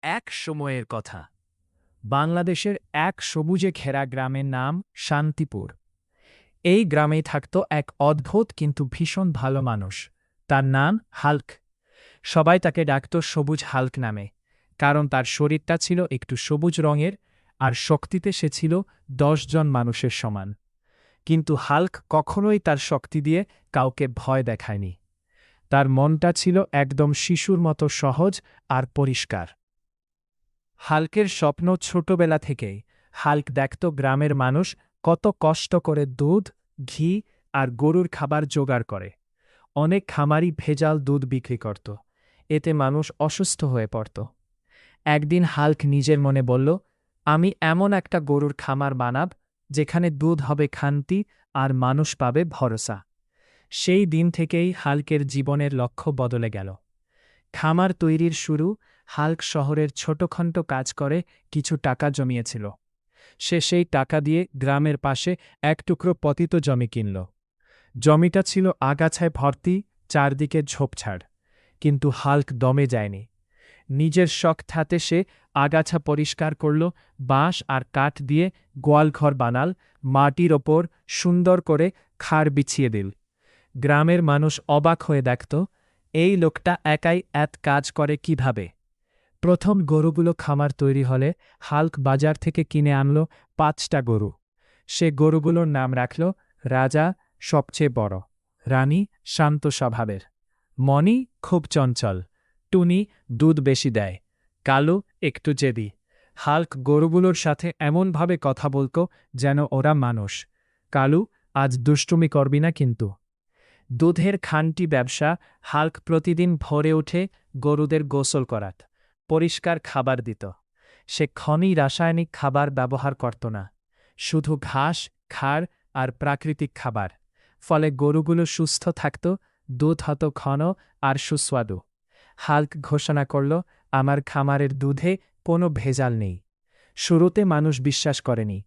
এক সময়ের কথা। বাংলাদেশের এক সবুজে ঘেরা গ্রামের নাম শান্তিপুর। এই গ্রামেই থাকত এক অদ্ভুত কিন্তু ভীষণ ভালো মানুষ। তার নাম হাল্ক। সবাই তাকে ডাকত সবুজ হাল্ক নামে, কারণ তার শরীরটা ছিল একটু সবুজ রঙের আর শক্তিতে সে ছিল 10 জন মানুষের সমান। কিন্তু হাল্ক কখনোই তার শক্তি দিয়ে কাউকে ভয় দেখায়নি। তার মনটা ছিল একদম শিশুর মতো সহজ আর পরিষ্কার। হাল্কের স্বপ্ন ছোটবেলা থেকেই। হাল্ক দেখত গ্রামের মানুষ কত কষ্ট করে দুধ, ঘি আর গরুর খাবার জোগাড় করে। অনেক খামারি ভেজাল দুধ বিক্রি করত, এতে মানুষ অসুস্থ হয়ে পড়ত। একদিন হাল্ক নিজের মনে বলল, আমি এমন একটা গরুর খামার বানাব যেখানে দুধ হবে খাঁটি আর মানুষ পাবে ভরসা। সেই দিন থেকেই হাল্কের জীবনের লক্ষ্য বদলে গেল। খামার তৈরির শুরু। হাল্ক শহরের ছোটখাটো কাজ করে কিছু টাকা জমিয়েছিল। সে সেই টাকা দিয়ে গ্রামের পাশে এক টুকরো পতিত জমি কিনল। জমিটা ছিল আগাছায় ভর্তি, চারদিকে ঝোপঝাড়। কিন্তু হাল্ক দমে যায়নি। নিজের শখ হাতে সে আগাছা পরিষ্কার করল, বাঁশ আর কাঠ দিয়ে গোয়ালঘর বানাল, মাটির ওপর সুন্দর করে খাড় বিছিয়ে দিল। গ্রামের মানুষ অবাক হয়ে দেখত, এই লোকটা একাই এত কাজ করে কিভাবে। প্রথম গরুগুলো খামার তৈরি হলে হাল্ক বাজার থেকে কিনে আনল 5টা গরু। সে গরুগুলোর নাম রাখল রাজা, সবচেয়ে বড়; রানী, শান্ত স্বভাবের; মণি, খুব চঞ্চল; টুনি, দুধ বেশি দেয়; কালু, একটু জেদি। হাল্ক গরুগুলোর সাথে এমনভাবে কথা বলত যেন ওরা মানুষ। কালু, আজ দুষ্টুমি করবি না কিন্তু। দুধের খাঁটি ব্যবসা। হাল্ক প্রতিদিন ভোরে উঠে গরুদের গোসল করাত, পরিষ্কার খাবার দিত। সে খনি রাসায়নিক খাবার ব্যবহার করত না, শুধু ঘাস, খাড় আর প্রাকৃতিক খাবার। ফলে গরুগুলো সুস্থ থাকত, দুধ হতো ঘন আর সুস্বাদু। হাল্ক ঘোষণা করল, আমার খামারের দুধে কোনো ভেজাল নেই। শুরুতে মানুষ বিশ্বাস করেনি,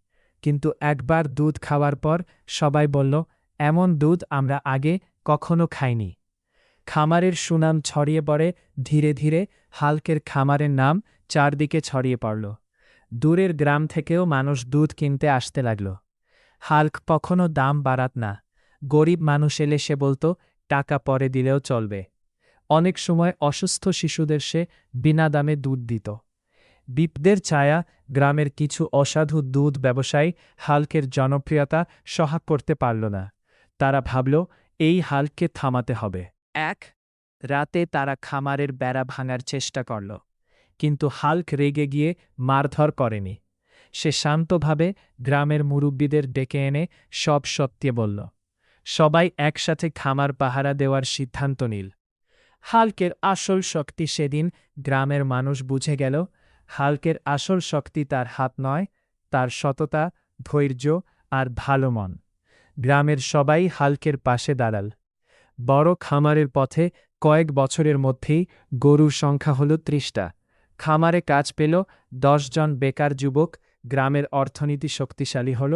কিন্তু একবার দুধ খাওয়ার পর সবাই বলল, এমন দুধ আমরা আগে কখনো খাইনি। খামারের সুনাম ছড়িয়ে পড়ে। ধীরে ধীরে হাল্কের খামারের নাম চারদিকে ছড়িয়ে পড়ল। দূরের গ্রাম থেকেও মানুষ দুধ কিনতে আসতে লাগল। হাল্ক কখনো দাম বাড়াত না। গরিব মানুষ এলে সে বলত, টাকা পরে দিলেও চলবে। অনেক সময় অসুস্থ শিশুদের সে বিনা দামে দুধ দিত। বিপদের ছায়া। গ্রামের কিছু অসাধু দুধ ব্যবসায়ী হাল্কের জনপ্রিয়তা সহ্য করতে পারল না। তারা ভাবল, এই হাল্ককে থামাতে হবে। এক রাতে তারা খামারের বেড়া ভাঙার চেষ্টা করল, কিন্তু হাল্ক রেগে গিয়ে মারধর করেনি। সে শান্তভাবে গ্রামের মুরব্বীদের ডেকে এনে সব সত্যি বলল। সবাই একসাথে খামার পাহারা দেওয়ার সিদ্ধান্ত নিল। হাল্কের আসল শক্তি সেদিন গ্রামের মানুষ বুঝে গেল। হাল্কের আসল শক্তি তার হাত নয়, তার সততা, ধৈর্য আর ভালো মন। গ্রামের সবাই হাল্কের পাশে দাঁড়াল। বড় খামারের পথে কয়েক বছরের মধ্যেই গরুর সংখ্যা হল 30টা। খামারে কাজ পেল 10 জন বেকার যুবক। গ্রামের অর্থনীতি শক্তিশালী হল।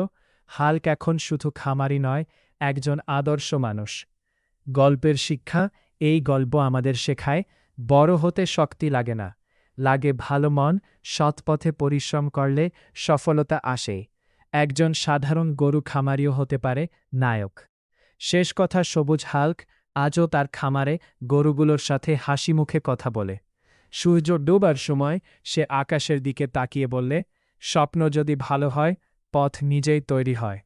হাল্ক এখন শুধু খামারি নয়, একজন আদর্শ মানুষ। গল্পের শিক্ষা। এই গল্প আমাদের শেখায়, বড় হতে শক্তি লাগে না, লাগে ভালো মন। সৎ পথে পরিশ্রম করলে সফলতা আসে। একজন সাধারণ গরু খামারিও হতে পারে নায়ক। শেষ কথা, সবুজ হাল্ক আজও তার খামারে গরুগুলোর সাথে হাসি মুখে কথা বলে। সূর্য ডোবার সময় সে আকাশের দিকে তাকিয়ে বললে, স্বপ্ন যদি ভালো হয়, পথ নিজেই তৈরি হয়।